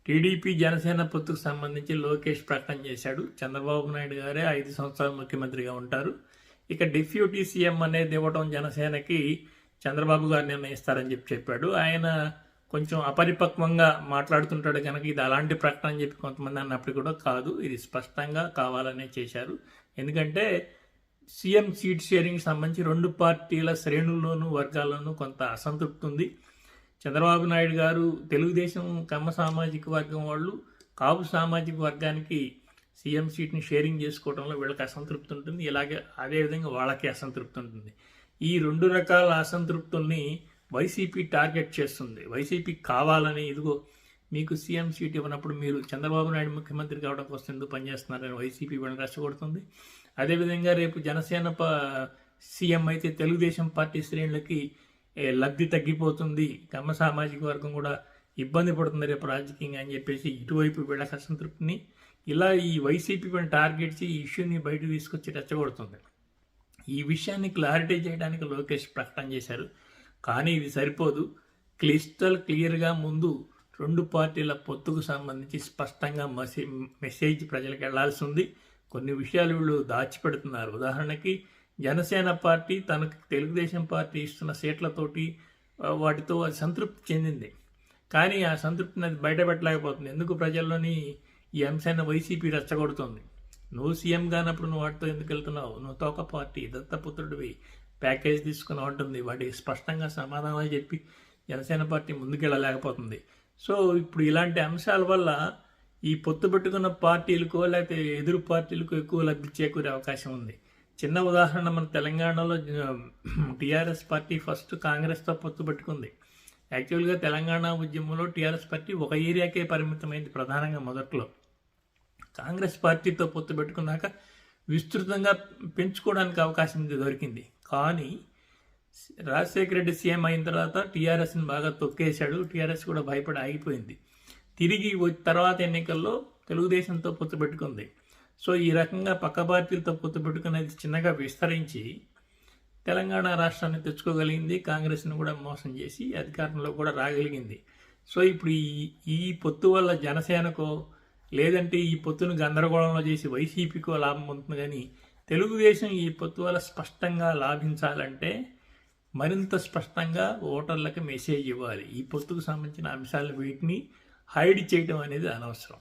TDP Janasena పొత్తుకు సంబంధించి లోకేష్ ప్రకటన చేశాడు. చంద్రబాబు నాయుడు గారే 5 సంవత్సరాలు ముఖ్యమంత్రిగా ఉంటారు. ఇక డిప్యూటీ సీఎం అనేది ఇవ్వడం జనసేనకి చంద్రబాబు గారు నిర్ణయిస్తారని చెప్పాడు. ఆయన కొంచెం అపరిపక్వంగా మాట్లాడుతుంటాడు కనుక ఇది అలాంటి ప్రకటన అని చెప్పి కొంతమంది అన్నప్పుడు కూడా కాదు, ఇది స్పష్టంగా కావాలనే చేశారు. ఎందుకంటే సీఎం సీట్ షేరింగ్ సంబంధించి 2 పార్టీల శ్రేణుల్లోనూ వర్గాల్లోనూ కొంత అసంతృప్తి ఉంది. చంద్రబాబు నాయుడు గారు తెలుగుదేశం కమ్మ సామాజిక వర్గం వాళ్ళు కాపు సామాజిక వర్గానికి సీఎం సీట్ని షేరింగ్ చేసుకోవడంలో వీళ్ళకి అసంతృప్తి ఉంటుంది, ఇలాగే అదేవిధంగా వాళ్ళకి అసంతృప్తి ఉంటుంది. ఈ 2 రకాల అసంతృప్తుల్ని వైసీపీ టార్గెట్ చేస్తుంది. వైసీపీ కావాలని ఇదిగో మీకు సీఎం సీట్ ఇవ్వనప్పుడు మీరు చంద్రబాబు నాయుడు ముఖ్యమంత్రి కావడం కోసం ఎందుకు పనిచేస్తున్నారని వైసీపీ వీళ్ళని రెచ్చగొడుతుంది. అదేవిధంగా రేపు జనసేన సీఎం అయితే తెలుగుదేశం పార్టీ శ్రేణులకి లబ్ధి తగ్గిపోతుంది, కమ్మ సామాజిక వర్గం కూడా ఇబ్బంది పడుతుంది రేపు రాజకీయంగా అని చెప్పేసి ఇటువైపు వీళ్ళకి అసంతృప్తిని ఇలా ఈ వైసీపీ టార్గెట్ చేసి ఈ ఇష్యూని బయటకు తీసుకొచ్చి రెచ్చగొడుతుంది. ఈ విషయాన్ని క్లారిటీ చేయడానికి లోకేష్ ప్రకటన చేశారు. కానీ ఇది సరిపోదు. క్లియర్గా ముందు 2 పార్టీల పొత్తుకు సంబంధించి స్పష్టంగా మెసేజ్ ప్రజలకు వెళ్లాల్సి ఉంది. కొన్ని విషయాలు వీళ్ళు దాచిపెడుతున్నారు. ఉదాహరణకి జనసేన పార్టీ తనకు తెలుగుదేశం పార్టీ ఇస్తున్న సీట్లతోటి వాటితో అది సంతృప్తి చెందింది. కానీ ఆ సంతృప్తిని అది బయటపెట్టలేకపోతుంది. ఎందుకు ప్రజల్లోని ఈ అంశాన్ని వైసీపీ రెచ్చగొడుతుంది. నువ్వు సీఎం కానప్పుడు నువ్వు వాటితో ఎందుకు వెళ్తున్నావు, నువ్వు తోక పార్టీ దత్తపుత్రుడివి, ప్యాకేజ్ తీసుకుని ఉంటుంది, వాటికి స్పష్టంగా సమాధానాలు చెప్పి జనసేన పార్టీ ముందుకెళ్ళలేకపోతుంది. సో ఇప్పుడు ఇలాంటి అంశాల వల్ల ఈ పొత్తు పెట్టుకున్న పార్టీలకో లేకపోతే ఎదురు పార్టీలకు ఎక్కువ లబ్ధి చేకూరే అవకాశం ఉంది. చిన్న ఉదాహరణ, మన తెలంగాణలో టీఆర్ఎస్ పార్టీ ఫస్ట్ కాంగ్రెస్తో పొత్తు పెట్టుకుంది. యాక్చువల్గా తెలంగాణ ఉద్యమంలో టీఆర్ఎస్ పార్టీ ఒక ఏరియాకే పరిమితమైంది ప్రధానంగా మొదట్లో. కాంగ్రెస్ పార్టీతో పొత్తు పెట్టుకున్నాక విస్తృతంగా పెంచుకోవడానికి అవకాశం దొరికింది. కానీ రాజశేఖర రెడ్డి సీఎం అయిన తర్వాత టీఆర్ఎస్ని బాగా తొక్కేశాడు. టీఆర్ఎస్ కూడా భయపడి ఆగిపోయింది. తిరిగి తర్వాత ఎన్నికల్లో తెలుగుదేశంతో పొత్తు పెట్టుకుంది. సో ఈ రకంగా పక్క పార్టీలతో పొత్తు పెట్టుకునేది చిన్నగా విస్తరించి తెలంగాణ రాష్ట్రాన్ని తెచ్చుకోగలిగింది. కాంగ్రెస్ని కూడా మోసం చేసి అధికారంలో కూడా రాగలిగింది. సో ఇప్పుడు ఈ పొత్తు వల్ల జనసేనకో లేదంటే ఈ పొత్తును గందరగోళంలో చేసి వైసీపీకో లాభం ఉంటుంది. కానీ తెలుగుదేశం ఈ పొత్తు వల్ల స్పష్టంగా లాభించాలంటే మరింత స్పష్టంగా ఓటర్లకు మెసేజ్ ఇవ్వాలి. ఈ పొత్తుకు సంబంధించిన అంశాలు వీటిని హైడ్ చేయడం అనేది అనవసరం.